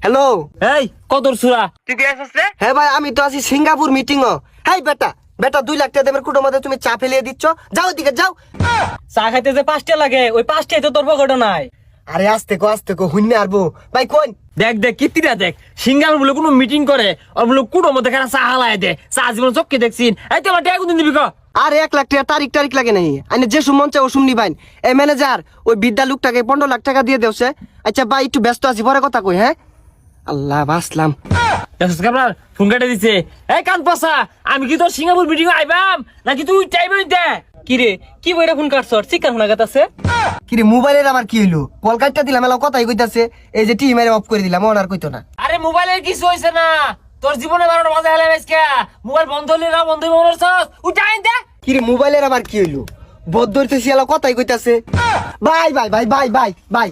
Hello. এই কত সুরা তুই কে আসছ রে? হ্যাঁ ভাই, আমি তো আছি সিঙ্গাপুর মিটিং ও। হাই বেটা বেটা, 2 লাখ টাকা দেবের কুটোর মধ্যে তুমি চা ফেলিয়ে দিচ্ছ। যাও এদিকে যাও। চা খাইতে যে 5টা লাগে, ওই 5টাই তো তোর পকেটে নাই। আরে আস্তে কো হুন্নে আরবো ভাই কোন। দেখ দেখ কিতিরা দেখ, সিঙ্গাপুর বলে কোনো মিটিং করে আর বলে কুটোর মধ্যে খানা চা হালায় দে। চা জীবন চক্কে দেখছিন। এই তো আমার টাকা কোনদিন দিবি ক? আরে 1 লাখ টাকা তারিখ লাগে নাই। আইনে যে সুমন চাই ও সুমনি বাইন। এই ম্যানেজার ওই বিদ্যা লোকটাকে 15 লাখ টাকা দিয়ে দেওছে। আচ্ছা ভাই একটু ব্যস্ত আছি, পরে কথা কই। হ্যাঁ আল্লাহ বাসলাম। দেখছিস কামরার ফোন কেটে দিছে। এই কান পাসা, আমি কি তোর সিঙ্গাপুর মিটিং আইবাম নাকি তুই টাইমে দে? কি রে, কি বইরা ফোন কাটছর? চিকার ফোন আগাতাছে। কি রে মোবাইলের আবার কি হইলো? কল কাটটা দিলাম, এলা কথাই কইতাছে। এই যে টিভি মেরে অফ করে দিলাম, ওনার কইতো না। আরে মোবাইলের কিছু হইছে না, তোর জীবনে 12টা বাজে হেলে আজকে। মোবাইল বন্ধ হইলে না বন্ধ হইব মনে হচ্ছে। উঠাই দে। কি রে মোবাইলের আবার কি হইলো? বদ্ধ হইতেছি, এলা কথাই কইতাছে। Bye bye bye bye bye bye.